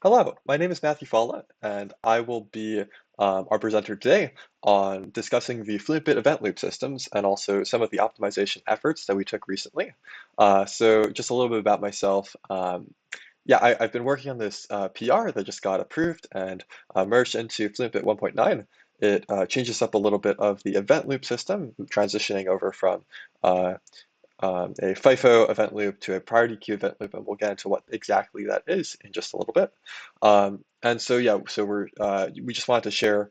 Hello, my name is Matthew Falla, and I will be our presenter today on discussing the Fluent Bit event loop systems and also some of the optimization efforts that we took recently. So just a little bit about myself. I've been working on this PR that just got approved and merged into Fluent Bit 1.9. It changes up a little bit of the event loop system, transitioning over from uh, a FIFO event loop to a priority queue event loop, and we'll get into what exactly that is in just a little bit. We just wanted to share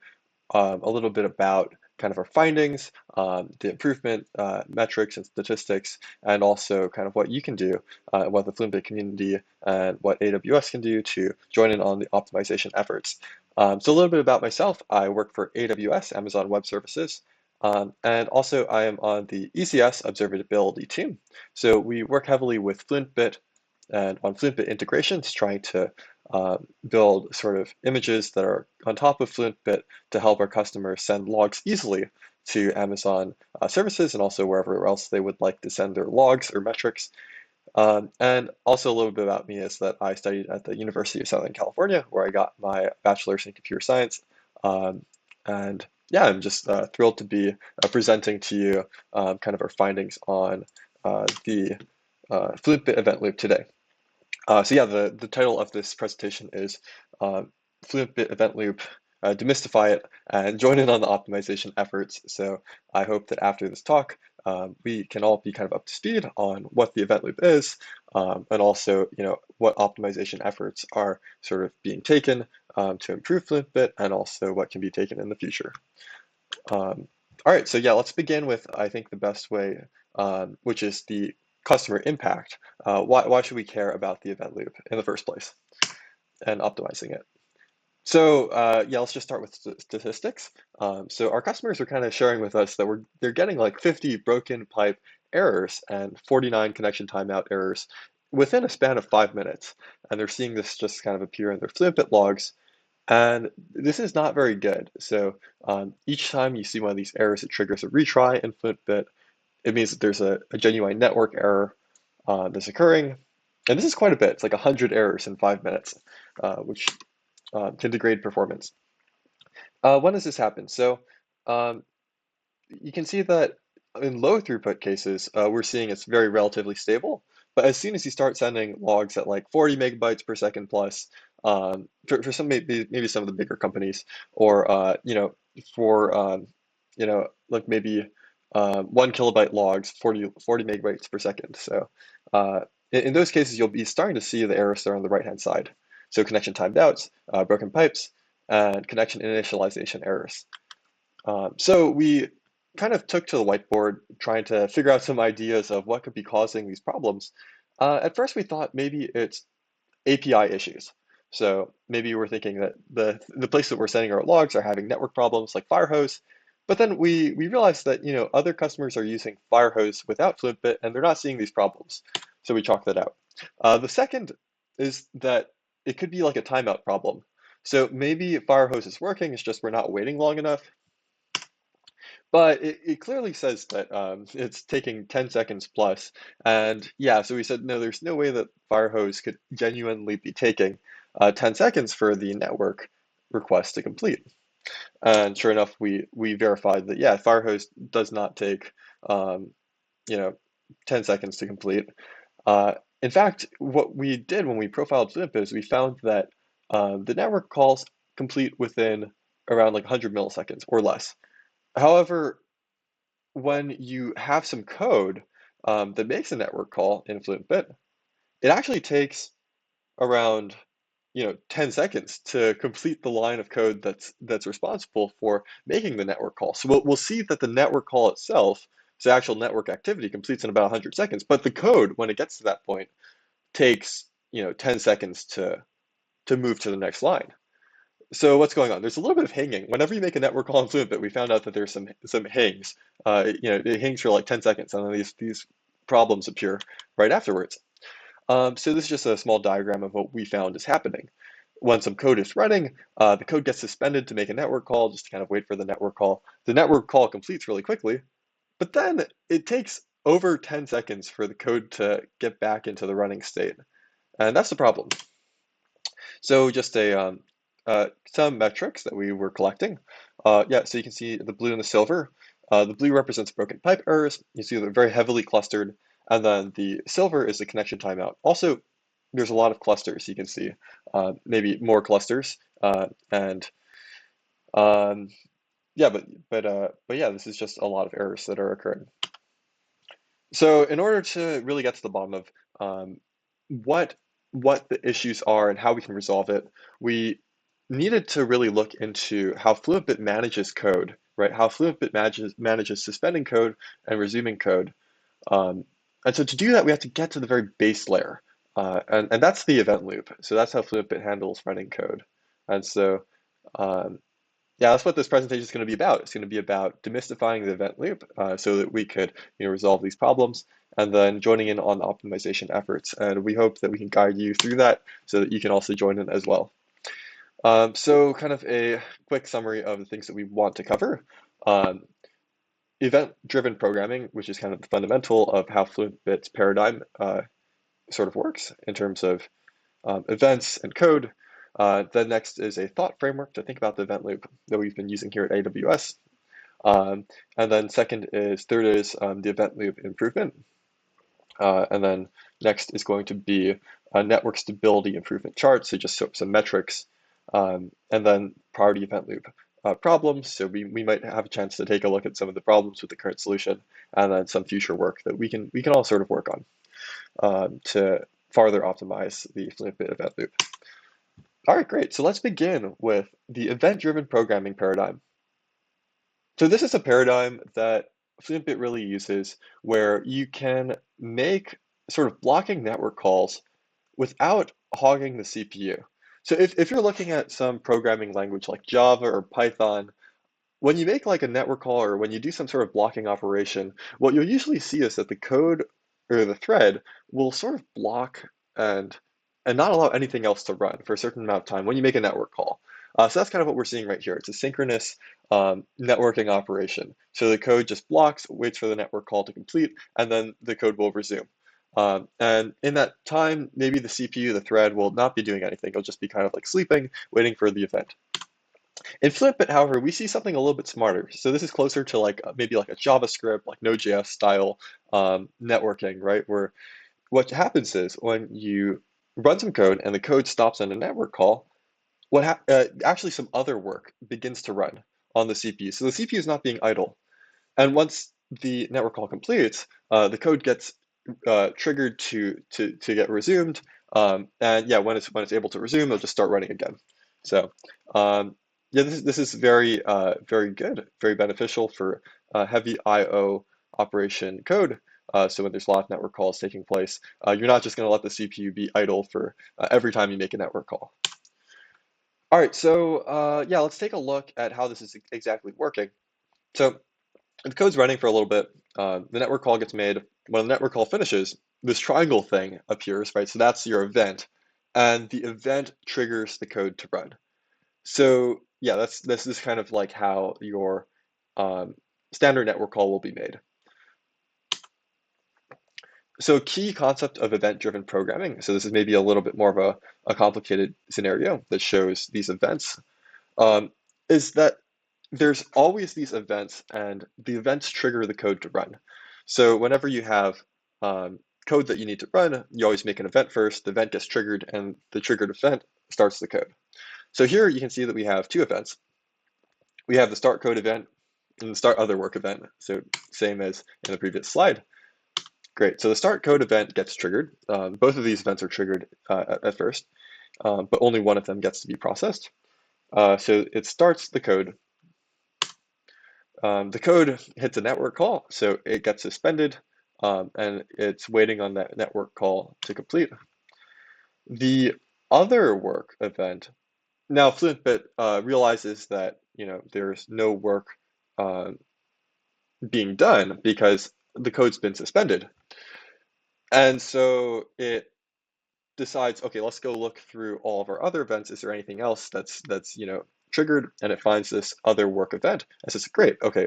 a little bit about kind of our findings, the improvement metrics and statistics, and also kind of what you can do, what the FluentBit community and what AWS can do to join in on the optimization efforts. So a little bit about myself. I work for AWS, Amazon Web Services. And also I am on the ECS observability team. So we work heavily with FluentBit and on FluentBit integrations, trying to build sort of images that are on top of FluentBit to help our customers send logs easily to Amazon services and also wherever else they would like to send their logs or metrics. And also a little bit about me is that I studied at the University of Southern California, where I got my bachelor's in computer science. And yeah, I'm just thrilled to be presenting to you kind of our findings on the FluentBit event loop today. The title of this presentation is Fluent Bit Event Loop, Demystify it, and join in on the optimization efforts. So I hope that after this talk, we can all be kind of up to speed on what the event loop is, and also, what optimization efforts are sort of being taken to improve Fluent Bit, and also what can be taken in the future. All right, so yeah, let's begin with, I think, the best way, which is the customer impact. Why should we care about the event loop in the first place and optimizing it? So let's just start with statistics. So our customers are kind of sharing with us that they're getting like 50 broken pipe errors and 49 connection timeout errors within a span of 5 minutes. And they're seeing this just kind of appear in their FluentBit logs. And this is not very good. So each time you see one of these errors, it triggers a retry in FluentBit. It means that there's a genuine network error that's occurring. And this is quite a bit. It's like 100 errors in 5 minutes, which can degrade performance. When does this happen? So um, you can see that in low throughput cases, we're seeing it's very relatively stable. But as soon as you start sending logs at like 40 megabytes per second plus, for some maybe some of the bigger companies, or for like maybe 1 kilobyte logs, 40 megabytes per second. So in those cases, you'll be starting to see the errors there on the right-hand side. So connection timed outs, broken pipes, and connection initialization errors. So we kind of took to the whiteboard trying to figure out some ideas of what could be causing these problems. At first, we thought maybe it's API issues. So maybe we're thinking that the place that we're sending our logs are having network problems like Firehose. But then we realized that other customers are using Firehose without FluentBit and they're not seeing these problems. So we chalked that out. The second is that it could be like a timeout problem. So maybe Firehose is working, it's just we're not waiting long enough. But it clearly says that it's taking 10 seconds plus. And yeah, so we said, no, there's no way that Firehose could genuinely be taking 10 seconds for the network request to complete. And sure enough, we verified that, yeah, Firehose does not take, um, 10 seconds to complete. In fact, what we did when we profiled FluentBit is we found that the network calls complete within around like 100 milliseconds or less. However, when you have some code that makes a network call in FluentBit, it actually takes around 10 seconds to complete the line of code that's responsible for making the network call. So we'll see that the network call itself, so actual network activity, completes in about 100 seconds, but the code, when it gets to that point, takes 10 seconds to move to the next line. So what's going on? There's a little bit of hanging. Whenever you make a network call in FluentBit, we found out that there's some hangs. It hangs for like 10 seconds, and then these problems appear right afterwards. So this is just a small diagram of what we found is happening. When some code is running, the code gets suspended to make a network call, just to kind of wait for the network call. The network call completes really quickly, but then it takes over 10 seconds for the code to get back into the running state. And that's the problem. So just some metrics that we were collecting. Yeah, so you can see the blue and the silver. The blue represents broken pipe errors. You see they're very heavily clustered. And then the silver is the connection timeout. Also, there's a lot of clusters you can see, maybe more clusters. And um, yeah, but yeah, this is just a lot of errors that are occurring. So in order to really get to the bottom of um, what what the issues are and how we can resolve it, we needed to really look into how FluentBit manages code, right? How FluentBit manages suspending code and resuming code. Um, and so to do that, we have to get to the very base layer, and that's the event loop. So that's how FluentBit handles running code. And so um, yeah, that's what this presentation is going to be about. It's going to be about demystifying the event loop so that we could, resolve these problems, and then joining in on the optimization efforts. And we hope that we can guide you through that so that you can also join in as well. So kind of a quick summary of the things that we want to cover. Um, Event-driven programming, which is kind of the fundamental of how FluentBit's paradigm sort of works in terms of events and code. Then next is a thought framework to think about the event loop that we've been using here at AWS. And then third is the event loop improvement. And then next is going to be a network stability improvement chart, so just some metrics. And then priority event loop problems. So we might have a chance to take a look at some of the problems with the current solution, and then some future work that we can all sort of work on to farther optimize the FluentBit event loop. All right, great. So let's begin with the event-driven programming paradigm. So this is a paradigm that FluentBit really uses where you can make sort of blocking network calls without hogging the CPU. So if you're looking at some programming language like Java or Python, when you make like a network call or when you do some sort of blocking operation, what you'll usually see is that the code or the thread will sort of block and not allow anything else to run for a certain amount of time when you make a network call. So that's kind of what we're seeing right here. It's a synchronous networking operation. So the code just blocks, waits for the network call to complete, and then the code will resume. And in that time, maybe the CPU, the thread, will not be doing anything. It'll just be kind of like sleeping, waiting for the event. In Fluentbit, however, we see something a little bit smarter. So this is closer to like maybe like a JavaScript, like Node.js style networking, right? Where what happens is when you run some code and the code stops on a network call, actually some other work begins to run on the CPU. So the CPU is not being idle. And once the network call completes, the code gets triggered to get resumed. And yeah, when it's able to resume, it'll just start running again. So yeah, this is very very good, very beneficial for heavy I/O operation code. So when there's a lot of network calls taking place, you're not just going to let the CPU be idle for every time you make a network call. All right, so yeah, let's take a look at how this is exactly working. So the code's running for a little bit. The network call gets made. When the network call finishes, this triangle thing appears, right? So that's your event, and the event triggers the code to run. So yeah, this is kind of like how your standard network call will be made. So key concept of event-driven programming. So this is maybe a little bit more of a complicated scenario that shows these events. Is that there's always these events, and the events trigger the code to run. So whenever you have code that you need to run, you always make an event first, the event gets triggered, and the triggered event starts the code. So here you can see that we have two events. We have the start code event and the start other work event. So same as in the previous slide. Great, so the start code event gets triggered. Both of these events are triggered at first, but only one of them gets to be processed. So it starts the code. The code hits a network call, so it gets suspended, and it's waiting on that network call to complete. The other work event, now FluentBit realizes that there's no work being done because the code's been suspended, and so it decides, okay, let's go look through all of our other events. Is there anything else that's triggered? And it finds this other work event and says, great, okay,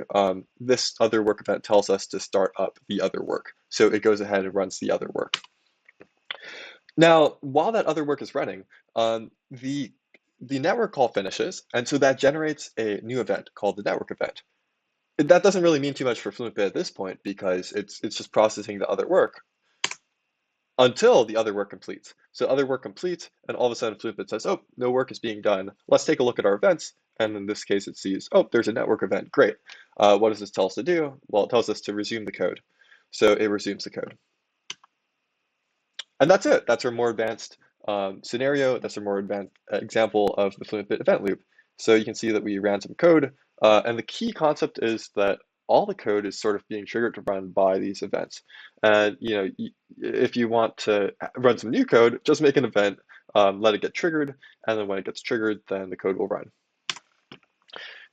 this other work event tells us to start up the other work. So it goes ahead and runs the other work. Now, while that other work is running, the network call finishes, and so that generates a new event called the network event. That doesn't really mean too much for FluentBit at this point because it's just processing the other work until the other work completes. So other work completes, and all of a sudden FluentBit says, oh, no work is being done. Let's take a look at our events. And in this case, it sees, oh, there's a network event. Great. What does this tell us to do? Well, it tells us to resume the code. So it resumes the code. And that's it. That's our more advanced scenario. That's our more advanced example of the Fluent Bit event loop. So you can see that we ran some code, and the key concept is that all the code is sort of being triggered to run by these events. And if you want to run some new code, just make an event, let it get triggered, and then when it gets triggered, then the code will run.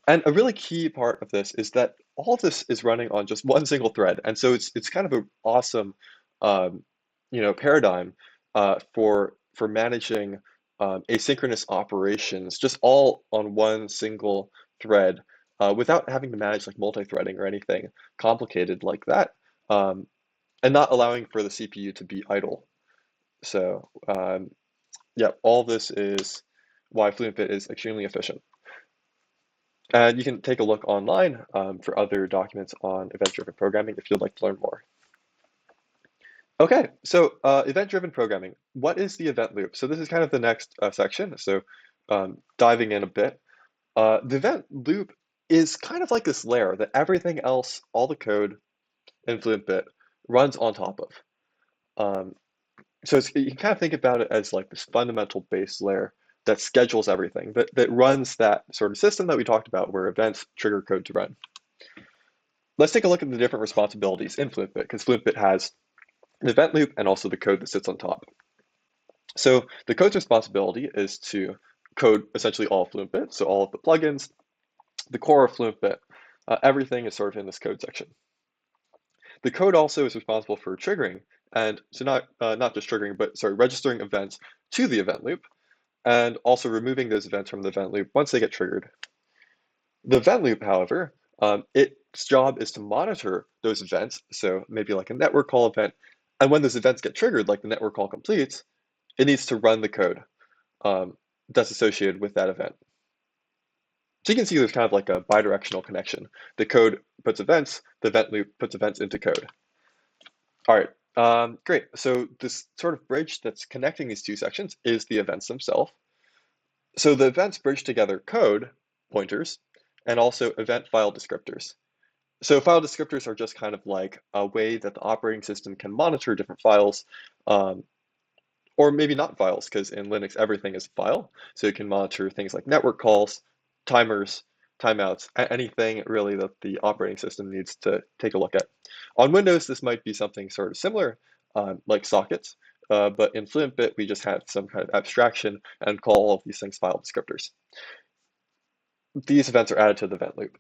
And a really key part of this is that all of this is running on just one single thread, and so it's kind of an awesome, um, paradigm for managing asynchronous operations, just all on one single thread, without having to manage like multi-threading or anything complicated like that, um, and not allowing for the CPU to be idle. So, yeah, all this is why FluentBit is extremely efficient. And you can take a look online for other documents on event-driven programming if you'd like to learn more. Okay, so event-driven programming. What is the event loop? So this is kind of the next section. So diving in a bit, the event loop is kind of like this layer that everything else, all the code in FluentBit runs on top of. So you can kind of think about it as like this fundamental base layer that schedules everything, that runs that sort of system that we talked about where events trigger code to run. Let's take a look at the different responsibilities in FluentBit, because FluentBit has an event loop and also the code that sits on top. So the code's responsibility is to code essentially all of FluentBit, so all of the plugins, the core of FluentBit, everything is sort of in this code section. The code also is responsible for triggering, and so not just triggering, but registering events to the event loop, and also removing those events from the event loop once they get triggered. The event loop, however, its job is to monitor those events, so maybe like a network call event, and when those events get triggered, like the network call completes, it needs to run the code that's associated with that event. So you can see there's kind of like a bidirectional connection. The code puts events, the event loop puts events into code. All right, great. So this sort of bridge that's connecting these two sections is the events themselves. So the events bridge together code pointers and also event file descriptors. So file descriptors are just kind of like a way that the operating system can monitor different files, or maybe not files, because in Linux everything is a file. So you can monitor things like network calls, timers, timeouts, anything really that the operating system needs to take a look at. On Windows, this might be something sort of similar, like sockets, but in FluentBit, we just have some kind of abstraction and call all of these things file descriptors. These events are added to the event loop.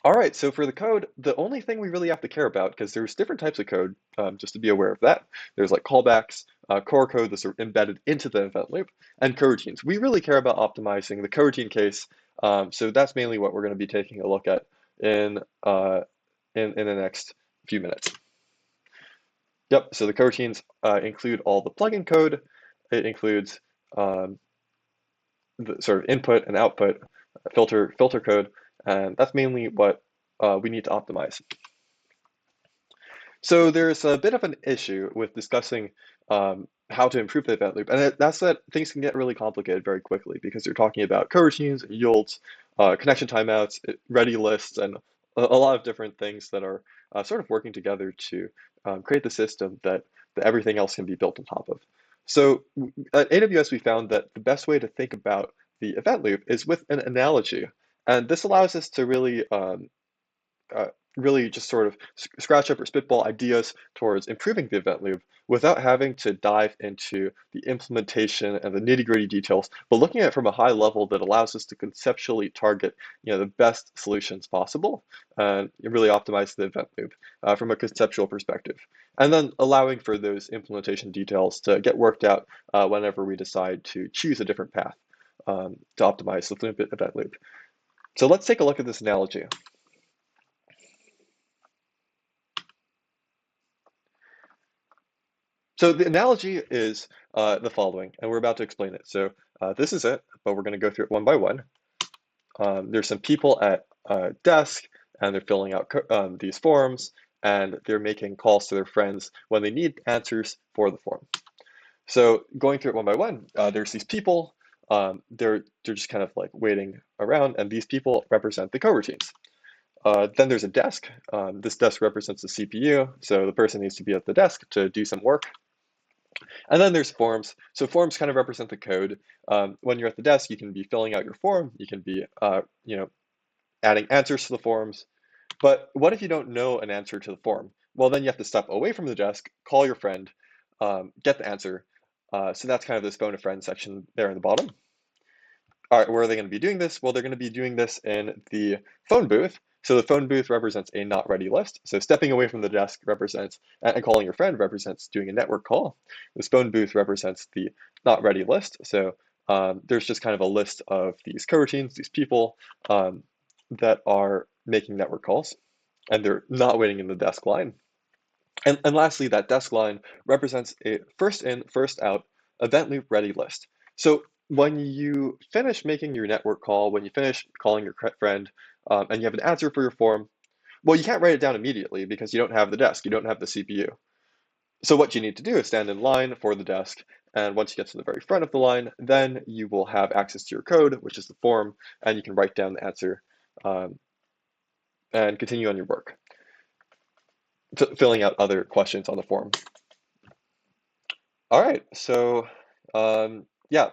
All right, so for the code, the only thing we really have to care about, because there's different types of code, just to be aware of that. There's like callbacks, core code that's embedded into the event loop, and coroutines. We really care about optimizing the coroutine case, so that's mainly what we're going to be taking a look at in the next few minutes. Yep, so the coroutines include all the plugin code. It includes the sort of input and output filter code, and that's mainly what we need to optimize. So there's a bit of an issue with discussing how to improve the event loop, and that's that things can get really complicated very quickly because you're talking about coroutines, yields, connection timeouts, ready lists, and a lot of different things that are sort of working together to create the system that everything else can be built on top of. So at AWS, we found that the best way to think about the event loop is with an analogy. And this allows us to really just sort of scratch up or spitball ideas towards improving the event loop without having to dive into the implementation and the nitty-gritty details, but looking at it from a high level that allows us to conceptually target the best solutions possible and really optimize the event loop from a conceptual perspective. And then allowing for those implementation details to get worked out whenever we decide to choose a different path to optimize the Fluent Bit event loop. So let's take a look at this analogy. So the analogy is the following, and we're about to explain it. So this is it, but we're going to go through it one by one. There's some people at a desk, and they're filling out these forms, and they're making calls to their friends when they need answers for the form. So going through it one by one, there's these people. They're just kind of like waiting around, and these people represent the coroutines. Then there's a desk. This desk represents the CPU, so the person needs to be at the desk to do some work. And then there's forms. So forms kind of represent the code. When you're at the desk, you can be filling out your form. You can be, adding answers to the forms. But what if you don't know an answer to the form? Well, then you have to step away from the desk, call your friend, get the answer. So that's kind of this phone a friend section there in the bottom. All right, where are they going to be doing this? Well, they're going to be doing this in the phone booth. So the phone booth represents a not ready list. So stepping away from the desk represents, and calling your friend represents doing a network call. This phone booth represents the not ready list. So there's just kind of a list of these coroutines, these people that are making network calls, and they're not waiting in the desk line. And lastly, that desk line represents a first in, first out event loop ready list. So when you finish making your network call, when you finish calling your friend, and you have an answer for your form, well, you can't write it down immediately because you don't have the desk, you don't have the CPU. So what you need to do is stand in line for the desk, and once you get to the very front of the line, then you will have access to your code, which is the form, and you can write down the answer and continue on your work, filling out other questions on the form. All right, so yeah,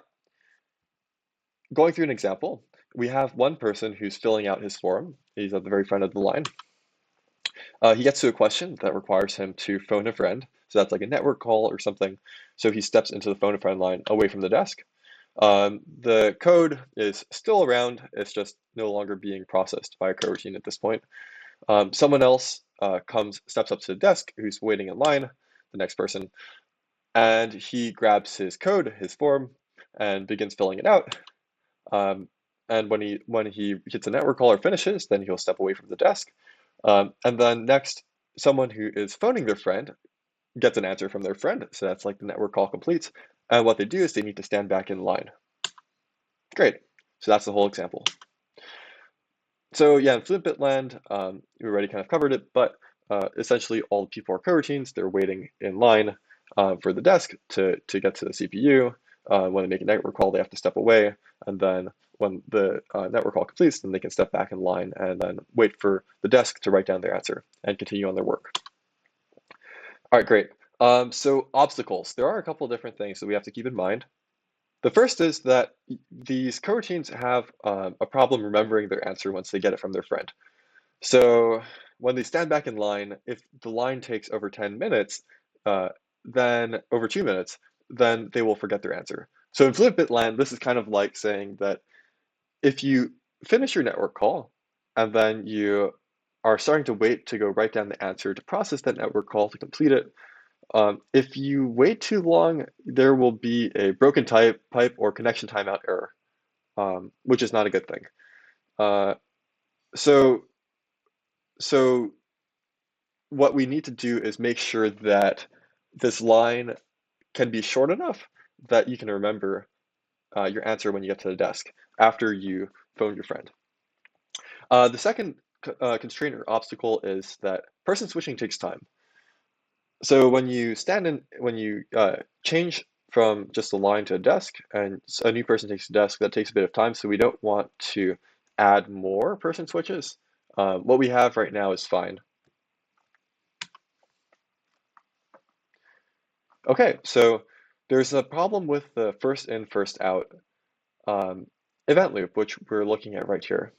going through an example, we have one person who's filling out his form. He's at the very front of the line. He gets to a question that requires him to phone a friend. So that's like a network call or something. So he steps into the phone a friend line away from the desk. The code is still around. It's just no longer being processed by a coroutine at this point. Someone else steps up to the desk who's waiting in line, the next person, and he grabs his code, his form, and begins filling it out. And when he hits a network call or finishes, then he'll step away from the desk. And then next, someone who is phoning their friend gets an answer from their friend. So that's like the network call completes. And what they do is they need to stand back in line. Great. So that's the whole example. So yeah, in Fluent Bit land, we already kind of covered it, but essentially all the people are coroutines. They're waiting in line for the desk to get to the CPU. When they make a network call, they have to step away, and then when the network call completes, then they can step back in line and then wait for the desk to write down their answer and continue on their work. All right, great. So obstacles. There are a couple of different things that we have to keep in mind. The first is that these coroutines have a problem remembering their answer once they get it from their friend. So when they stand back in line, if the line takes over 10 minutes, then over 2 minutes, then they will forget their answer. So in Fluent Bit land, this is kind of like saying that if you finish your network call and then you are starting to wait to go write down the answer to process that network call to complete it, if you wait too long, there will be a broken pipe or connection timeout error, which is not a good thing. Uh, so so what we need to do is make sure that this line can be short enough that you can remember your answer when you get to the desk after you phone your friend. The second constraint or obstacle is that person switching takes time. So when you change from just a line to a desk and a new person takes a desk, that takes a bit of time. So we don't want to add more person switches. What we have right now is fine. Okay, so there's a problem with the first in, first out event loop, which we're looking at right here.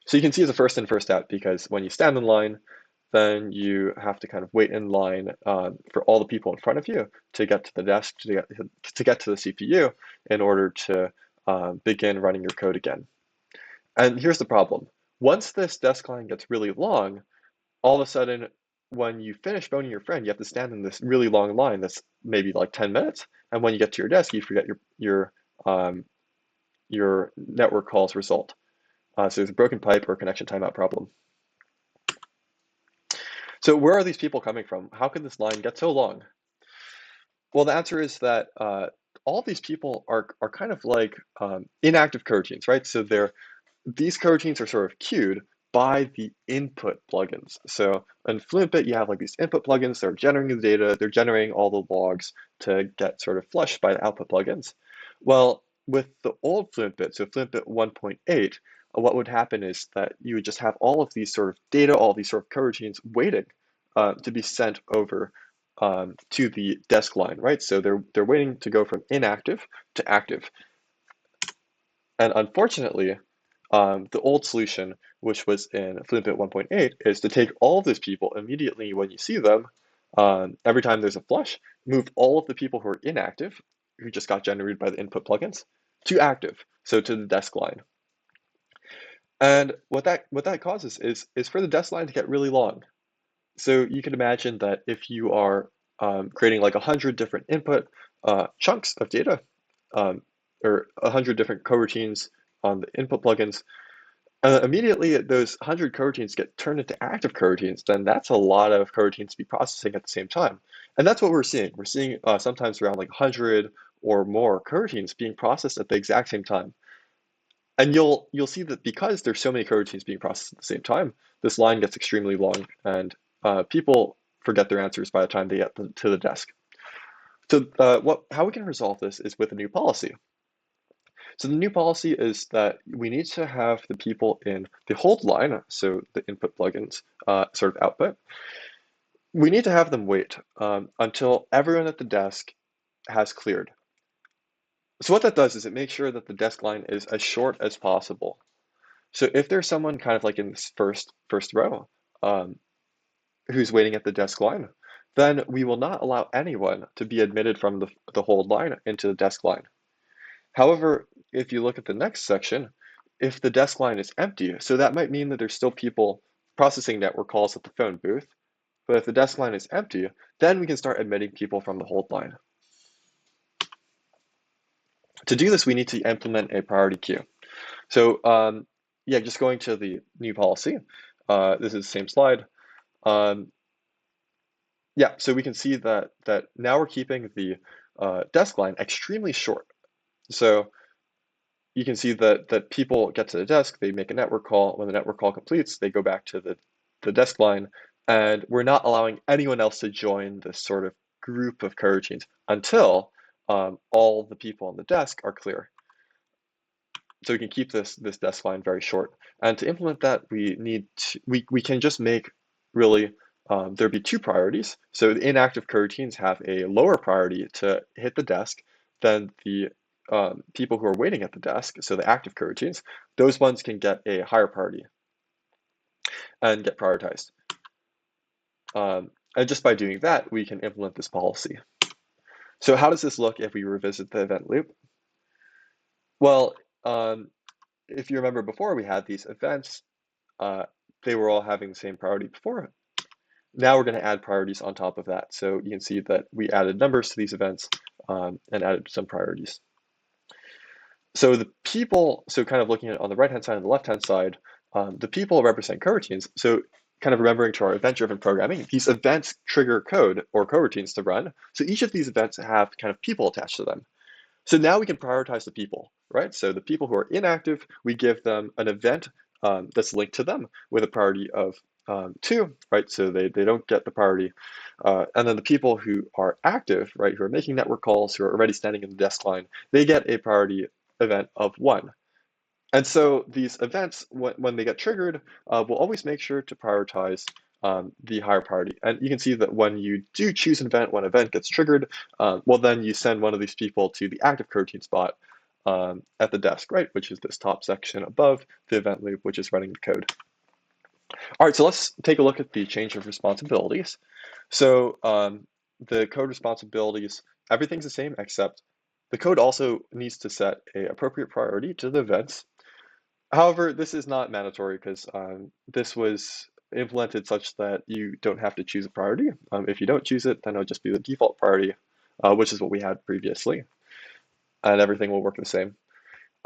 So you can see it's a first in, first out because when you stand in line, then you have to kind of wait in line for all the people in front of you to get to the desk, to get to the CPU in order to begin running your code again. And here's the problem. Once this desk line gets really long, all of a sudden, when you finish phoning your friend, you have to stand in this really long line that's maybe like 10 minutes. And when you get to your desk, you forget your network call's result. So there's a broken pipe or connection timeout problem. So where are these people coming from? How could this line get so long? Well, the answer is that all these people are kind of like inactive coroutines, right? So these coroutines are sort of queued by the input plugins. So in FluentBit, you have like these input plugins that are generating the data, they're generating all the logs to get sort of flushed by the output plugins. Well, with the old FluentBit, so FluentBit 1.8, what would happen is that you would just have all of these sort of data, all these sort of coroutines waiting to be sent over to the desk line, right? So they're waiting to go from inactive to active. And unfortunately, the old solution, which was in FluentBit 1.8, is to take all of those people immediately when you see them, every time there's a flush, move all of the people who are inactive, who just got generated by the input plugins, to active, so to the desk line. And what that causes is for the desk line to get really long. So you can imagine that if you are creating like 100 different input chunks of data, um, or 100 different coroutines on the input plugins, immediately those 100 coroutines get turned into active coroutines, then that's a lot of coroutines to be processing at the same time. And that's what we're seeing. We're seeing sometimes around like 100 or more coroutines being processed at the exact same time. And you'll see that because there's so many coroutines being processed at the same time, this line gets extremely long, and people forget their answers by the time they get to the desk. So how we can resolve this is with a new policy. So the new policy is that we need to have the people in the hold line, so the input plugins sort of output, we need to have them wait until everyone at the desk has cleared. So what that does is it makes sure that the desk line is as short as possible. So if there's someone kind of like in this first row um, who's waiting at the desk line, then we will not allow anyone to be admitted from the hold line into the desk line. However, if you look at the next section, if the desk line is empty, so that might mean that there's still people processing network calls at the phone booth, but if the desk line is empty, then we can start admitting people from the hold line. To do this, we need to implement a priority queue. So yeah, just going to the new policy, this is the same slide. Yeah, so we can see that now we're keeping the desk line extremely short. So you can see that people get to the desk, they make a network call. When the network call completes, they go back to the desk line, and we're not allowing anyone else to join this sort of group of coroutines until all the people on the desk are clear. So we can keep this desk line very short. And to implement that, we can just make really there be two priorities. So the inactive coroutines have a lower priority to hit the desk than the people who are waiting at the desk, so the active coroutines. Those ones can get a higher priority and get prioritized. And just by doing that, we can implement this policy. So how does this look if we revisit the event loop? Well, if you remember before, we had these events. They were all having the same priority before. Now we're going to add priorities on top of that. So you can see that we added numbers to these events and added some priorities. So the people, so kind of looking at it on the right-hand side and the left-hand side, the people represent coroutines. So kind of remembering to our event-driven programming, these events trigger code or coroutines to run. So each of these events have kind of people attached to them. So now we can prioritize the people, right? So the people who are inactive, we give them an event that's linked to them with a priority of 2, right? So they don't get the priority. And then the people who are active, right, who are making network calls, who are already standing in the desk line, they get a priority event of 1. And so these events, when they get triggered, we'll always make sure to prioritize the higher priority. And you can see that when you do choose an event, when an event gets triggered, well, then you send one of these people to the active coroutine spot at the desk, right, which is this top section above the event loop, which is running the code. All right, so let's take a look at the change of responsibilities. So the code responsibilities, everything's the same except the code also needs to set an appropriate priority to the events. However, this is not mandatory because this was implemented such that you don't have to choose a priority. If you don't choose it, then it'll just be the default priority, which is what we had previously, and everything will work the same.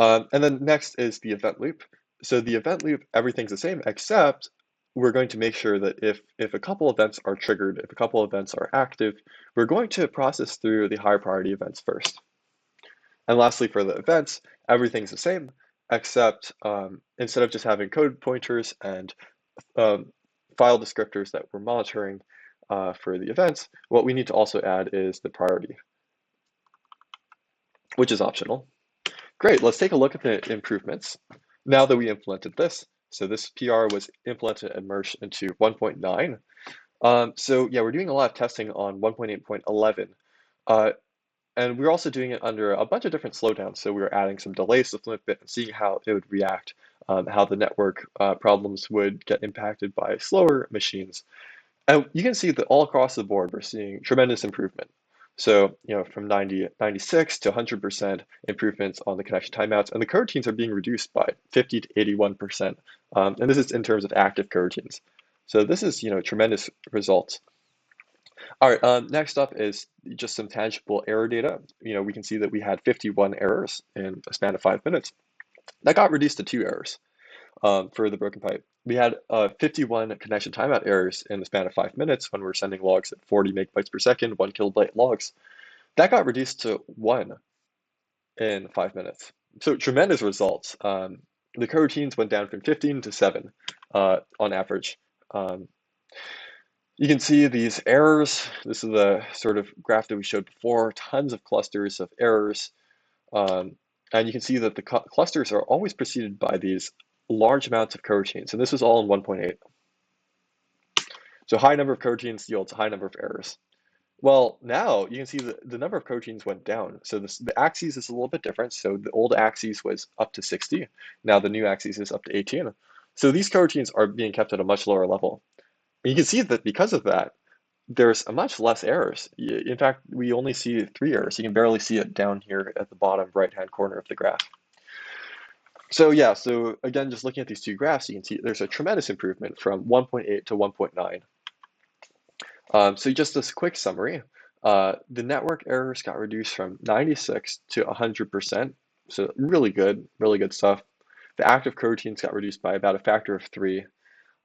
And then next is the event loop. So the event loop, everything's the same except we're going to make sure that if a couple events are triggered, if a couple events are active, we're going to process through the higher priority events first. And lastly, for the events, everything's the same, except instead of just having code pointers and um, file descriptors that we're monitoring for the events, what we need to also add is the priority, which is optional. Great, let's take a look at the improvements. Now that we implemented this, so this PR was implemented and merged into 1.9. So yeah, we're doing a lot of testing on 1.8.11. And we're also doing it under a bunch of different slowdowns. So we were adding some delays to Fluent Bit and seeing how it would react, how the network problems would get impacted by slower machines. And you can see that all across the board, we're seeing tremendous improvement. So, from 96 to 100% improvements on the connection timeouts, and the coroutines are being reduced by 50 to 81%. And this is in terms of active coroutines. So this is, tremendous results. All right, next up is just some tangible error data. We can see that we had 51 errors in a span of 5 minutes. That got reduced to 2 errors for the broken pipe. We had 51 connection timeout errors in the span of 5 minutes when we were sending logs at 40 megabytes per second, 1 kilobyte logs. That got reduced to 1 in 5 minutes. So tremendous results. The coroutines went down from 15 to 7 on average. You can see these errors. This is the sort of graph that we showed before, tons of clusters of errors. And you can see that the clusters are always preceded by these large amounts of coroutines. And this is all in 1.8. So high number of coroutines yields a high number of errors. Well, now you can see that the number of coroutines went down. So the axis is a little bit different. So the old axis was up to 60. Now the new axis is up to 18. So these coroutines are being kept at a much lower level. And you can see that because of that, there's a much less errors. In fact, we only see 3 errors. You can barely see it down here at the bottom right-hand corner of the graph. So yeah, so again, just looking at these two graphs, you can see there's a tremendous improvement from 1.8 to 1.9. So just this quick summary, the network errors got reduced from 96 to 100%. So really good stuff. The active coroutines got reduced by about a factor of 3.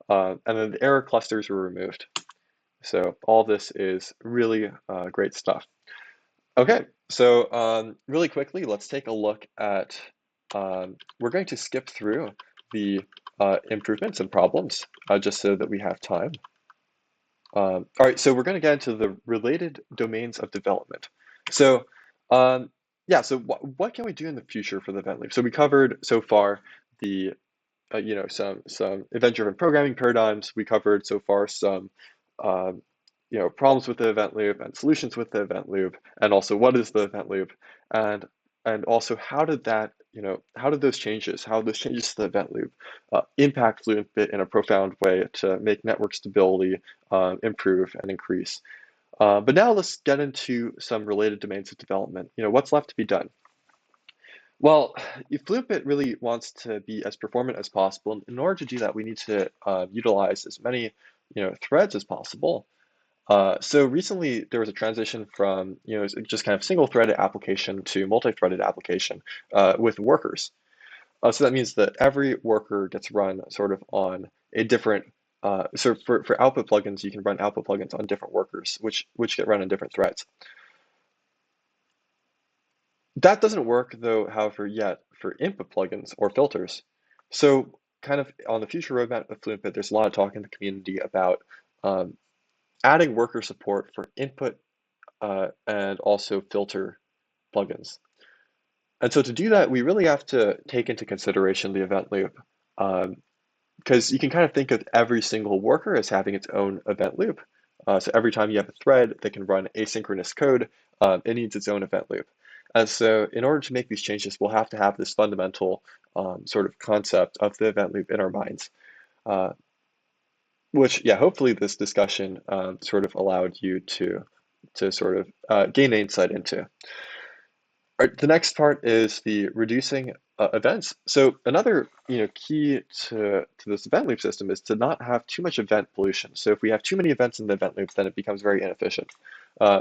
And then the error clusters were removed. So all this is really great stuff. Okay, so really quickly, let's take a look at, we're going to skip through the improvements and problems just so that we have time. All right, so we're going to get into the related domains of development. So yeah, so what can we do in the future for the event loop? So we covered so far the some event-driven programming paradigms. We covered so far some problems with the event loop and solutions with the event loop, and also what is the event loop, and also how did that how did those changes to the event loop impact Fluent Bit in a profound way to make network stability improve and increase. But now let's get into some related domains of development. What's left to be done? Well, if Fluent Bit really wants to be as performant as possible, in order to do that, we need to utilize as many threads as possible. So recently there was a transition from just kind of single-threaded application to multi-threaded application with workers. So that means that every worker gets run sort of on a different. So for output plugins, you can run output plugins on different workers, which get run on different threads. That doesn't work though, however, yet for input plugins or filters. So kind of on the future roadmap of Fluent Bit, there's a lot of talk in the community about adding worker support for input and also filter plugins. And so to do that, we really have to take into consideration the event loop, because you can kind of think of every single worker as having its own event loop. So every time you have a thread that can run asynchronous code, it needs its own event loop. And so in order to make these changes, we'll have to have this fundamental sort of concept of the event loop in our minds, which, yeah, hopefully this discussion sort of allowed you to sort of gain insight into. All right, the next part is the reducing events. So another key to this event loop system is to not have too much event pollution. So if we have too many events in the event loops, then it becomes very inefficient.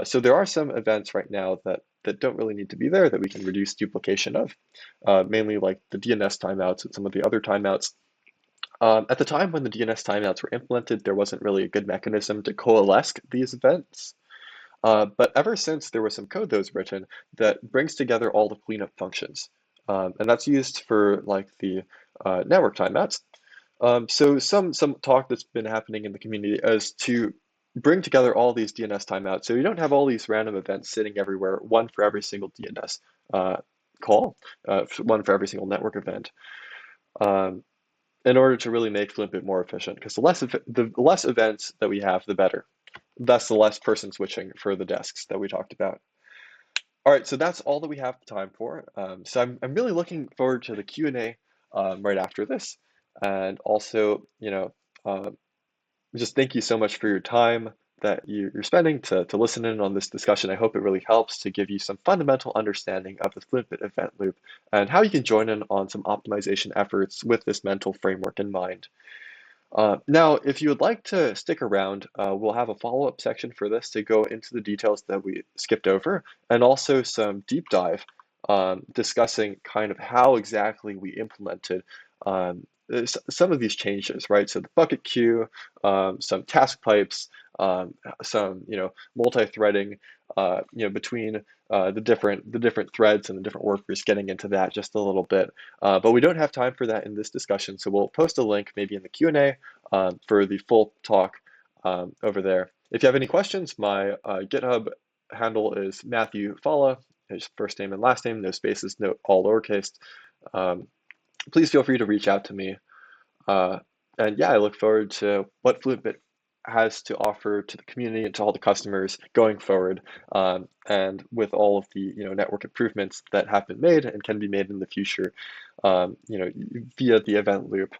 So there are some events right now that don't really need to be there that we can reduce duplication of, mainly like the DNS timeouts and some of the other timeouts. At the time when the DNS timeouts were implemented, there wasn't really a good mechanism to coalesce these events. But ever since, there was some code that was written that brings together all the cleanup functions. And that's used for like the network timeouts. So some talk that's been happening in the community is to bring together all these DNS timeouts, so you don't have all these random events sitting everywhere, one for every single DNS call, one for every single network event, um, in order to really make Fluent Bit more efficient. Because the less events that we have, the better. Thus, the less person switching for the desks that we talked about. All right, so that's all that we have time for. So I'm really looking forward to the Q&A right after this, and also, just thank you so much for your time that you're spending to listen in on this discussion. I hope it really helps to give you some fundamental understanding of the Fluent Bit event loop and how you can join in on some optimization efforts with this mental framework in mind. Now, if you would like to stick around, we'll have a follow-up section for this to go into the details that we skipped over, and also some deep dive discussing kind of how exactly we implemented some of these changes, right? So the bucket queue, some task pipes, some multi-threading, between the different threads and the different workers, getting into that just a little bit. But we don't have time for that in this discussion, so we'll post a link maybe in the Q&A for the full talk over there. If you have any questions, my GitHub handle is Matthew Falla, his first name and last name, no spaces, no all lowercase. Please feel free to reach out to me. And yeah, I look forward to what FluentBit has to offer to the community and to all the customers going forward, and with all of the network improvements that have been made and can be made in the future, via the event loop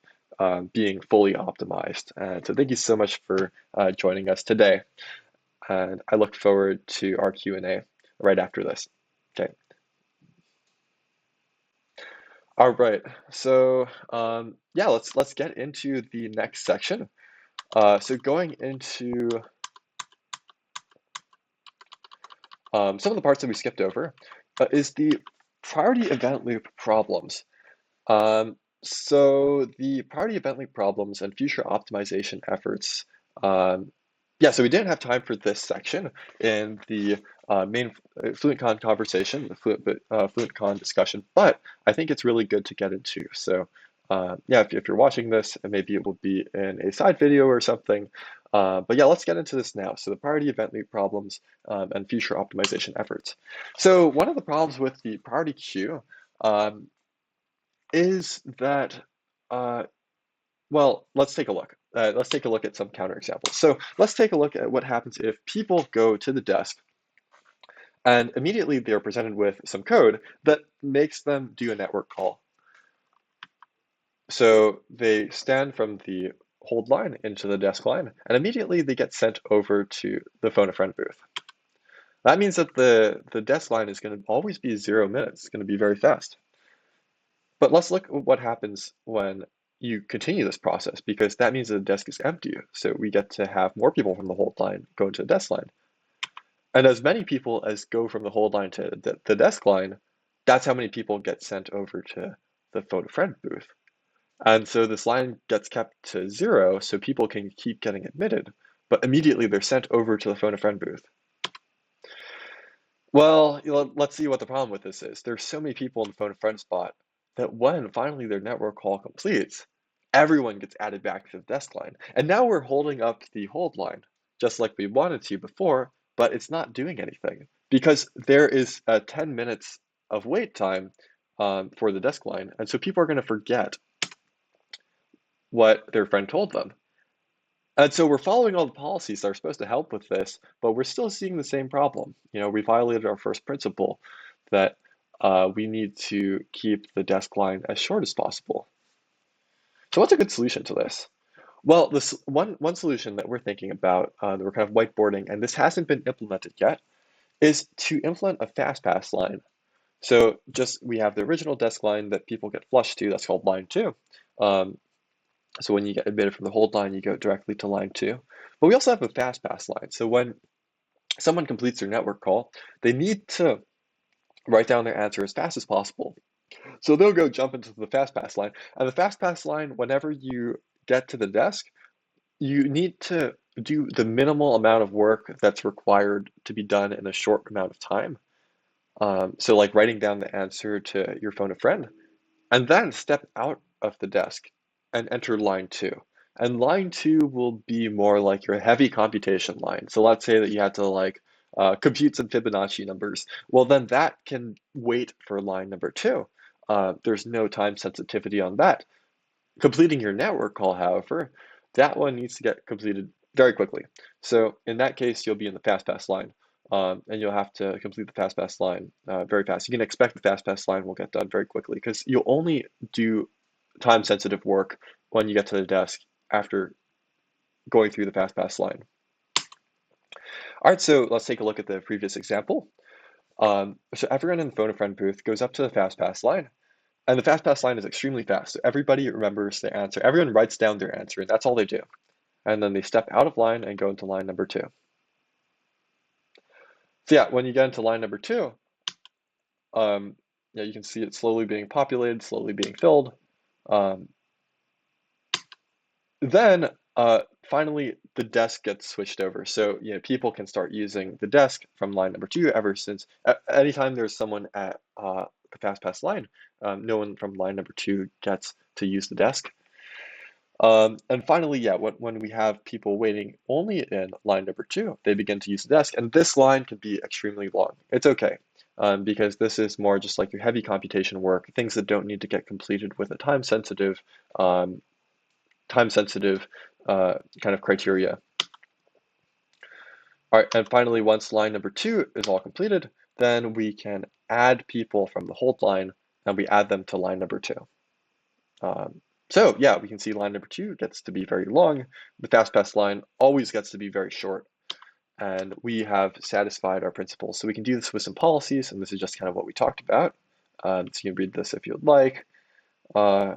being fully optimized. And so thank you so much for joining us today, and I look forward to our Q&A right after this. Okay. All right. So yeah, let's get into the next section. So going into some of the parts that we skipped over is the priority event loop problems. So the priority event loop problems and future optimization efforts. Yeah, so we didn't have time for this section in the main FluentCon conversation, the FluentCon discussion, but I think it's really good to get into. So yeah, if you're watching this, and maybe it will be in a side video or something. But yeah, let's get into this now. So the priority event loop problems and future optimization efforts. So one of the problems with the priority queue is that, well, let's take a look. Let's take a look at some counterexamples. So let's take a look at what happens if people go to the desk and immediately they're presented with some code that makes them do a network call. So they stand from the hold line into the desk line, and immediately they get sent over to the phone a friend booth. That means that the desk line is going to always be 0 minutes. It's going to be very fast. But let's look at what happens when you continue this process, because that means that the desk is empty. So we get to have more people from the hold line go into the desk line. And as many people as go from the hold line to the desk line, that's how many people get sent over to the phone a friend booth. And so this line gets kept to 0, so people can keep getting admitted, but immediately they're sent over to the phone a friend booth. Well, let's see what the problem with this is. There's so many people in the phone a friend spot that when finally their network call completes, everyone gets added back to the desk line. And now we're holding up the hold line, just like we wanted to before, but it's not doing anything because there is 10 minutes of wait time for the desk line. And so people are going to forget what their friend told them. And so we're following all the policies that are supposed to help with this, but we're still seeing the same problem. We violated our first principle that we need to keep the desk line as short as possible. So what's a good solution to this? Well, this one solution that we're thinking about, that we're kind of whiteboarding, and this hasn't been implemented yet, is to implement a fast pass line. So we have the original desk line that people get flushed to, that's called line 2. So when you get admitted from the hold line, you go directly to line 2. But we also have a fast pass line. So when someone completes their network call, they need to write down their answer as fast as possible. So they'll go jump into the fast pass line. And the fast pass line, whenever you get to the desk, you need to do the minimal amount of work that's required to be done in a short amount of time. So like writing down the answer to your phone a friend, and then step out of the desk and enter line two. And line two will be more like your heavy computation line. So let's say that you had to like compute some Fibonacci numbers. Well, then that can wait for line number two. There's no time sensitivity on that. Completing your network call, however, that one needs to get completed very quickly. So in that case, you'll be in the fast pass line, and you'll have to complete the fast pass line very fast. You can expect the fast pass line will get done very quickly because you'll only do time sensitive work when you get to the desk after going through the fast pass line. All right, so let's take a look at the previous example. So everyone in the phone a friend booth goes up to the fast pass line. And the fast pass line is extremely fast. So everybody remembers the answer. Everyone writes down their answer, and that's all they do. And then they step out of line and go into line number two. So yeah, when you get into line number two, yeah, you can see it slowly being populated, slowly being filled. Then finally, the desk gets switched over. So people can start using the desk from line number two ever since anytime there's someone at the fast pass line, no one from line number two gets to use the desk. And finally, yeah, when we have people waiting only in line number two, they begin to use the desk, and this line can be extremely long. It's okay, because this is more just like your heavy computation work, things that don't need to get completed with a time-sensitive kind of criteria. All right, and finally, once line number two is all completed, then we can add people from the hold line, and we add them to line number two. So yeah, we can see line number two gets to be very long. The fast pass line always gets to be very short. And we have satisfied our principles. So we can do this with some policies, and this is just kind of what we talked about. So you can read this if you'd like. Yeah,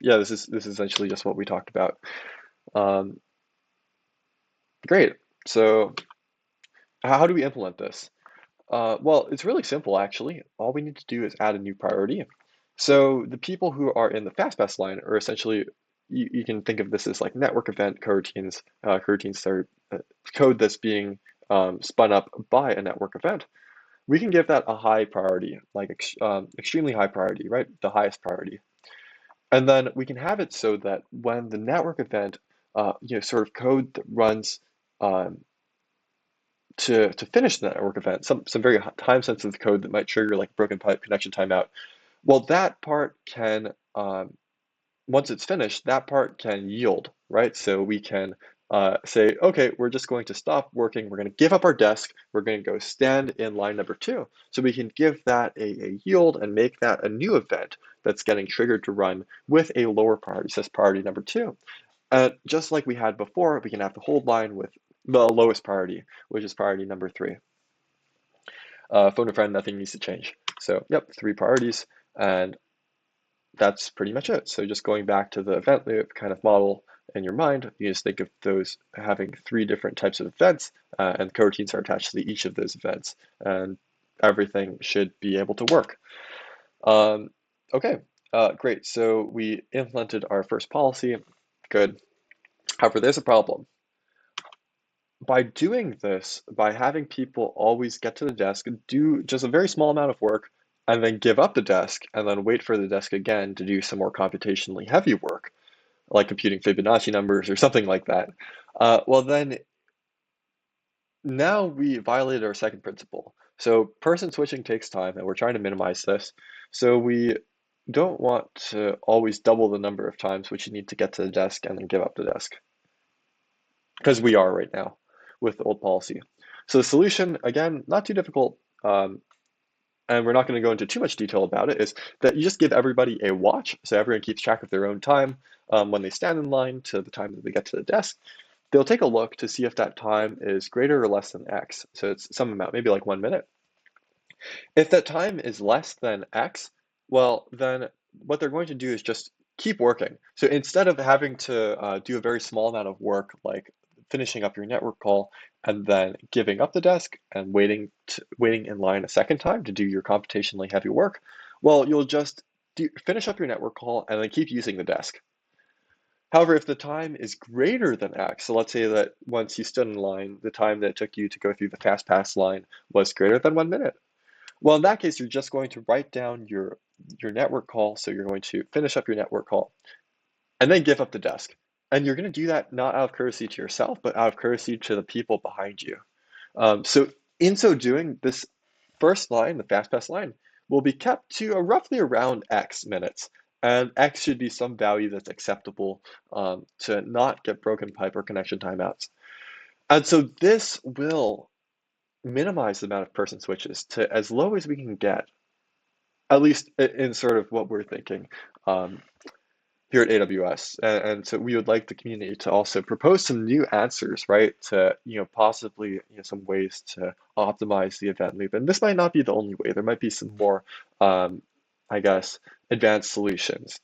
this is essentially just what we talked about. Great. So how do we implement this? Well, it's really simple, actually. All we need to do is add a new priority. So the people who are in the FastPass line are essentially, you can think of this as like network event coroutines. Coroutines are code that's being spun up by a network event. We can give that a high priority, like extremely high priority, right? The highest priority. And then we can have it so that when the network event, sort of code that runs to finish the network event, some very time-sensitive code that might trigger like broken pipe connection timeout. Well, that part can, once it's finished, that part can yield, right? So we can say, okay, we're just going to stop working. We're going to give up our desk. We're going to go stand in line number two. So we can give that a yield and make that a new event that's getting triggered to run with a lower priority, says priority number two. Just like we had before, we can have the hold line with the lowest priority, which is priority number three. Phone a friend, nothing needs to change. So yep, 3 priorities, and that's pretty much it. So just going back to the event loop kind of model in your mind, you just think of those having 3 different types of events, and coroutines are attached to each of those events, and everything should be able to work. Okay, great. So we implemented our first policy. Good. However, there's a problem. By doing this, by having people always get to the desk, do just a very small amount of work, and then give up the desk, and then wait for the desk again to do some more computationally heavy work, like computing Fibonacci numbers or something like that, well then, now we violated our second principle. So person switching takes time, and we're trying to minimize this. So we don't want to always double the number of times which you need to get to the desk and then give up the desk, because we are right now with the old policy. So the solution, again, not too difficult, and we're not going to go into too much detail about it, is that you just give everybody a watch, so everyone keeps track of their own time when they stand in line to the time that they get to the desk. They'll take a look to see if that time is greater or less than X, so it's some amount, maybe like 1 minute. If that time is less than X, well, then what they're going to do is just keep working. So instead of having to do a very small amount of work, like finishing up your network call and then giving up the desk and waiting in line a second time to do your computationally heavy work, well, you'll just finish up your network call and then keep using the desk. However, if the time is greater than X, so let's say that once you stood in line, the time that it took you to go through the fast pass line was greater than 1 minute. Well, in that case, you're just going to write down your network call. So you're going to finish up your network call and then give up the desk. And you're going to do that not out of courtesy to yourself, but out of courtesy to the people behind you. So in so doing, this first line, the fast pass line, will be kept to roughly around X minutes. And X should be some value that's acceptable to not get broken pipe or connection timeouts. And so this will minimize the amount of person switches to as low as we can get, at least in sort of what we're thinking here at AWS. And so we would like the community to also propose some new answers, right? To, possibly, some ways to optimize the event loop. And this might not be the only way. There might be some more, I guess, advanced solutions.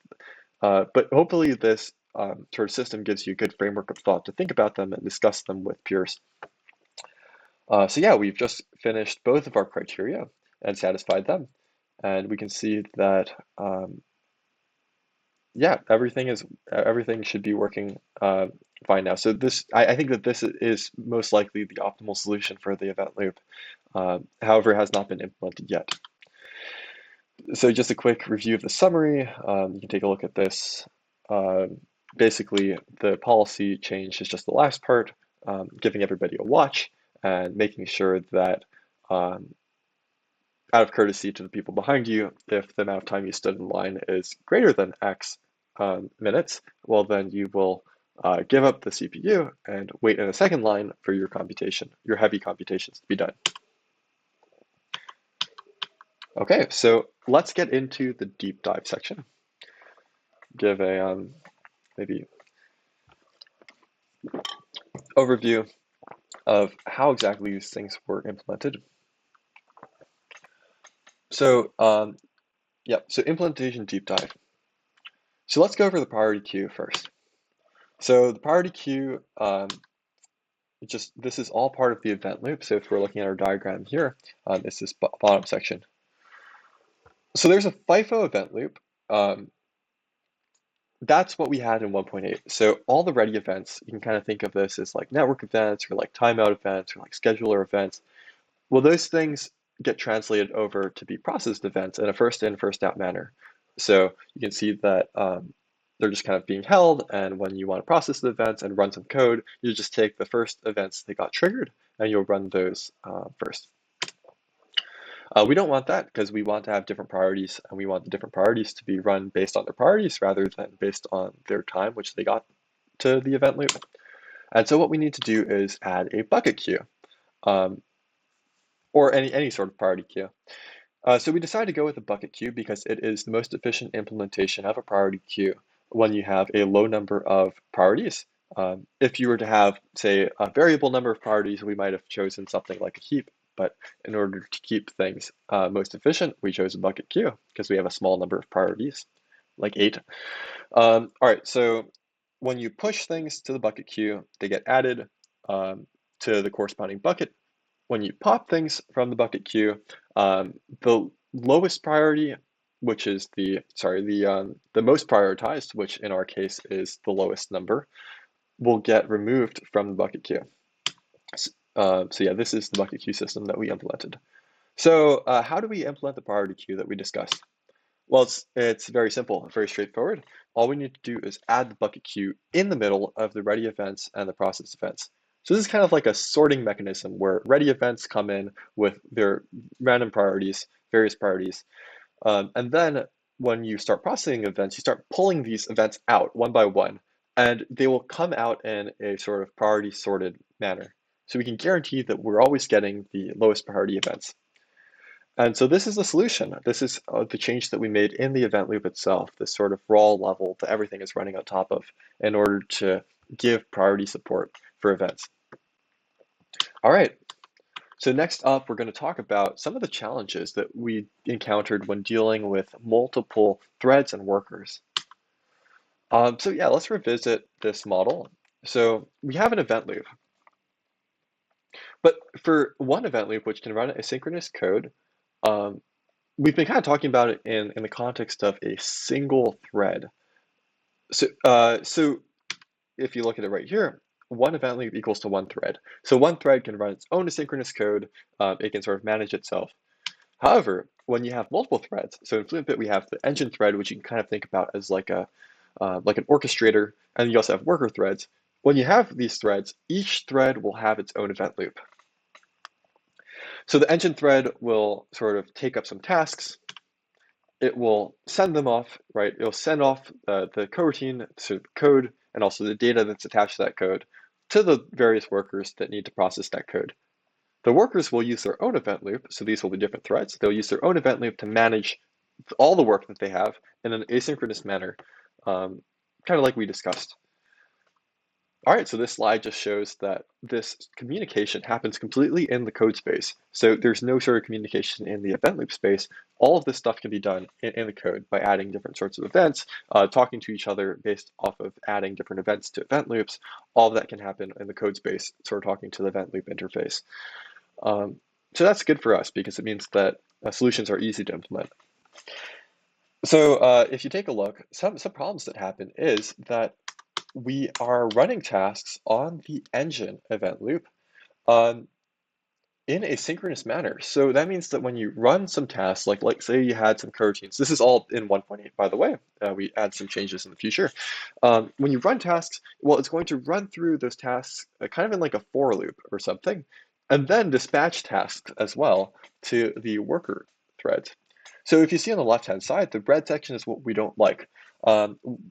But hopefully this sort of system gives you a good framework of thought to think about them and discuss them with peers. So yeah, we've just finished both of our criteria and satisfied them. And we can see that, yeah, everything should be working fine now. So I think that this is most likely the optimal solution for the event loop. However, it has not been implemented yet. So just a quick review of the summary. You can take a look at this. Basically, the policy change is just the last part, giving everybody a watch and making sure that out of courtesy to the people behind you, if the amount of time you stood in line is greater than X minutes, well, then you will give up the CPU and wait in a second line for your computation, your heavy computations to be done. Okay, so let's get into the deep dive section. Give a maybe overview of how exactly these things were implemented. So yeah, so implementation deep dive. So let's go over the priority queue first. So the priority queue, this is all part of the event loop. So if we're looking at our diagram here, it's this bottom section. So there's a FIFO event loop. That's what we had in 1.8. So all the ready events, you can kind of think of this as like network events or like timeout events or like scheduler events. Well, those things get translated over to be processed events in a first in, first out manner. So you can see that they're just kind of being held, and when you want to process the events and run some code, you just take the first events that got triggered and you'll run those first. We don't want that because we want to have different priorities, and we want the different priorities to be run based on their priorities rather than based on their time, which they got to the event loop. And so what we need to do is add a bucket queue, or any sort of priority queue. So we decided to go with a bucket queue because it is the most efficient implementation of a priority queue when you have a low number of priorities. If you were to have, say, a variable number of priorities, we might have chosen something like a heap. But in order to keep things most efficient, we chose a bucket queue because we have a small number of priorities, like 8. All right, so when you push things to the bucket queue, they get added to the corresponding bucket. When you pop things from the bucket queue, the lowest priority, which is the most prioritized, which in our case is the lowest number, will get removed from the bucket queue. So yeah, this is the bucket queue system that we implemented. So how do we implement the priority queue that we discussed? Well, it's very simple, very straightforward. All we need to do is add the bucket queue in the middle of the ready events and the process events. So this is kind of like a sorting mechanism where ready events come in with their random priorities, various priorities. And then when you start processing events, you start pulling these events out one by one, and they will come out in a sort of priority sorted manner. So we can guarantee that we're always getting the lowest priority events. And so this is the solution. This is the change that we made in the event loop itself, this sort of raw level that everything is running on top of in order to give priority support for events. All right, so next up, we're going to talk about some of the challenges that we encountered when dealing with multiple threads and workers. So yeah, let's revisit this model. So we have an event loop. But for one event loop, which can run asynchronous code, we've been kind of talking about it in the context of a single thread. So if you look at it right here, one event loop equals to one thread. So one thread can run its own asynchronous code. It can sort of manage itself. However, when you have multiple threads, so in Fluent Bit we have the engine thread, which you can kind of think about as like an orchestrator, and you also have worker threads. When you have these threads, each thread will have its own event loop. So the engine thread will sort of take up some tasks. It will send them off, right? It'll send off the coroutine, so code, and also the data that's attached to that code to the various workers that need to process that code. The workers will use their own event loop, so these will be different threads. They'll use their own event loop to manage all the work that they have in an asynchronous manner, kind of like we discussed. All right, so this slide just shows that this communication happens completely in the code space. So there's no sort of communication in the event loop space. All of this stuff can be done in the code by adding different sorts of events, talking to each other based off of adding different events to event loops. All of that can happen in the code space, sort of talking to the event loop interface. So that's good for us because it means that solutions are easy to implement. So if you take a look, some problems that happen is that we are running tasks on the engine event loop in a synchronous manner. So that means that when you run some tasks, like say you had some coroutines, this is all in 1.8, by the way, we add some changes in the future. When you run tasks, well, it's going to run through those tasks kind of in like a for loop or something, and then dispatch tasks as well to the worker threads. So if you see on the left-hand side, the red section is what we don't like.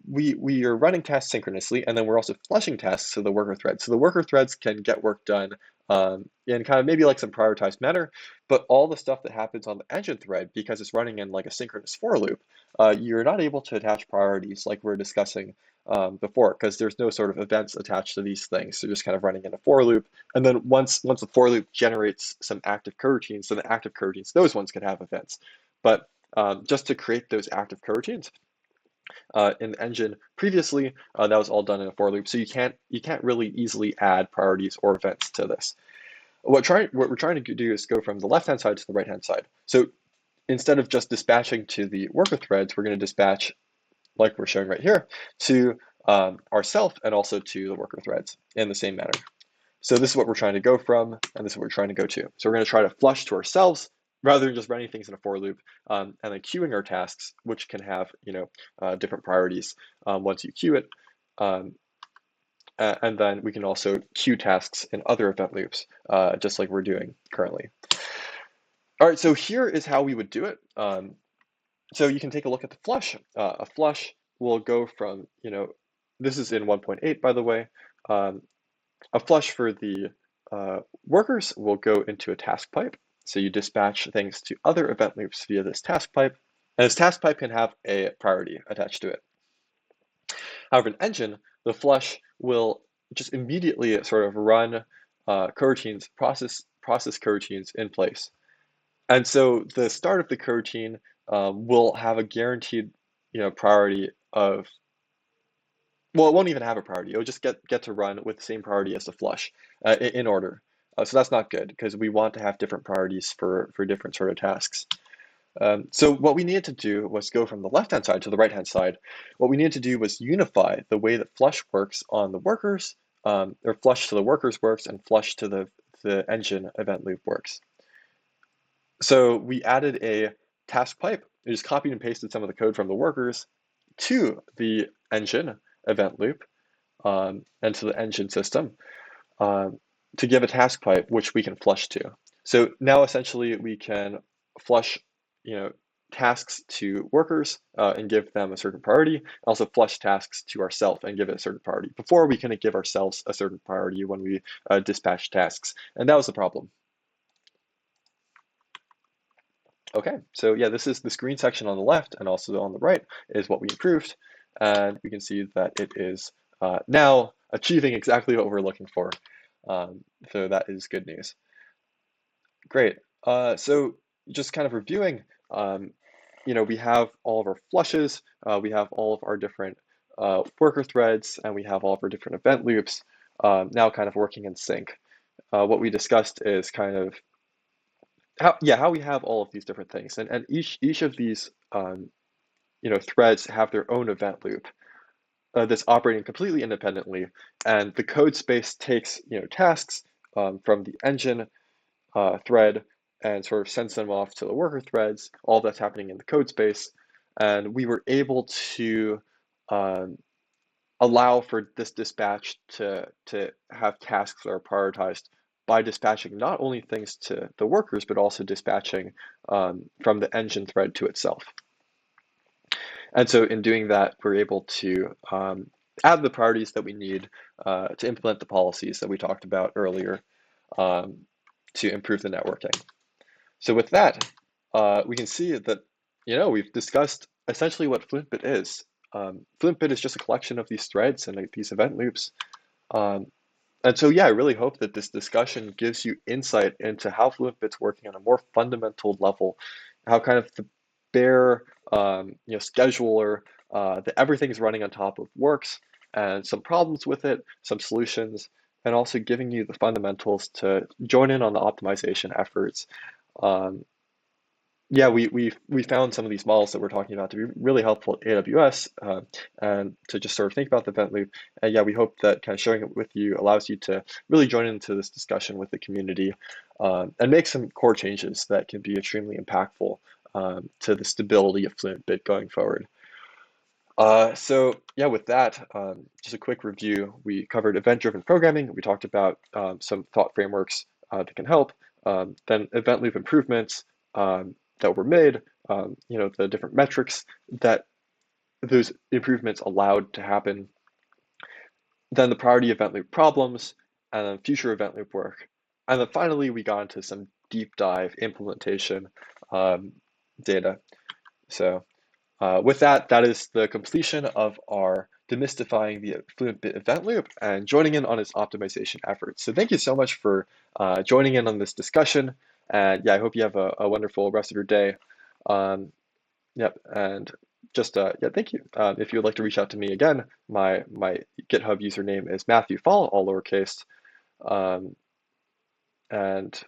We are running tasks synchronously, and then we're also flushing tasks to the worker threads. So the worker threads can get work done in kind of maybe like some prioritized manner, but all the stuff that happens on the engine thread, because it's running in like a synchronous for loop, you're not able to attach priorities like we are discussing before, because there's no sort of events attached to these things. So just kind of running in a for loop, and then once the for loop generates some active coroutines, so the active coroutines, those ones can have events. But just to create those active coroutines in the engine previously, that was all done in a for loop. So you can't really easily add priorities or events to this. What we're trying to do is go from the left-hand side to the right-hand side. So instead of just dispatching to the worker threads, we're going to dispatch, like we're showing right here, to ourself and also to the worker threads in the same manner. So this is what we're trying to go from, and this is what we're trying to go to. So we're going to try to flush to ourselves rather than just running things in a for loop, and then queuing our tasks, which can have different priorities once you queue it. And then we can also queue tasks in other event loops, just like we're doing currently. All right, so here is how we would do it. So you can take a look at the flush. A flush will go from, this is in 1.8, by the way. A flush for the workers will go into a task pipe. So you dispatch things to other event loops via this task pipe. And this task pipe can have a priority attached to it. However, in engine, the flush will just immediately sort of run coroutines, process coroutines in place. And so the start of the coroutine will have a guaranteed priority of, well, it won't even have a priority. It'll just get to run with the same priority as the flush in order. So that's not good because we want to have different priorities for different sort of tasks. So what we needed to do was go from the left-hand side to the right-hand side. What we needed to do was unify the way that flush works on the workers, or flush to the workers works, and flush to the engine event loop works. So we added a task pipe. We just copied and pasted some of the code from the workers to the engine event loop and to the engine system to give a task pipe which we can flush to. So now essentially we can flush, tasks to workers and give them a certain priority. Also flush tasks to ourselves and give it a certain priority. Before we couldn't give ourselves a certain priority when we dispatch tasks, and that was the problem. Okay, so yeah, this is the screen section on the left and also on the right is what we improved. And we can see that it is now achieving exactly what we're looking for. So that is good news. Great. So just kind of reviewing, we have all of our flushes, we have all of our different worker threads, and we have all of our different event loops now kind of working in sync. What we discussed is kind of how we have all of these different things, and each of these threads have their own event loop. that's operating completely independently, and the code space takes tasks from the engine thread and sort of sends them off to the worker threads. All that's happening in the code space, and we were able to um, allow for this dispatch to have tasks that are prioritized by dispatching not only things to the workers, but also dispatching from the engine thread to itself. And so in doing that, we're able to add the priorities that we need to implement the policies that we talked about earlier um, to improve the networking. So with that, we can see that we've discussed essentially what FluentBit is. FluentBit is just a collection of these threads and like, these event loops. Um, and so, yeah, I really hope that this discussion gives you insight into how FluentBit's working on a more fundamental level, how kind of the bare, scheduler that everything's running on top of works, and some problems with it, some solutions, and also giving you the fundamentals to join in on the optimization efforts. Um, yeah, we found some of these models that we're talking about to be really helpful at AWS and to just sort of think about the event loop. And yeah, we hope that kind of sharing it with you allows you to really join into this discussion with the community and make some core changes that can be extremely impactful to the stability of FluentBit going forward. So yeah, with that, just a quick review. We covered event-driven programming. We talked about some thought frameworks that can help. Then event loop improvements that were made. The different metrics that those improvements allowed to happen. Then the priority event loop problems, and then future event loop work. And then finally, we got into some deep dive implementation data. So. With that, that is the completion of our demystifying the Fluent Bit event loop and joining in on its optimization efforts. So thank you so much for joining in on this discussion. And yeah, I hope you have a wonderful rest of your day. Yep, and just yeah, thank you. If you would like to reach out to me again, my GitHub username is Matthew Fall, all lowercase. Um, and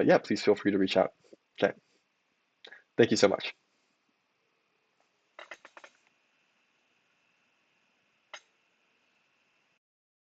yeah, please feel free to reach out. Okay, thank you so much.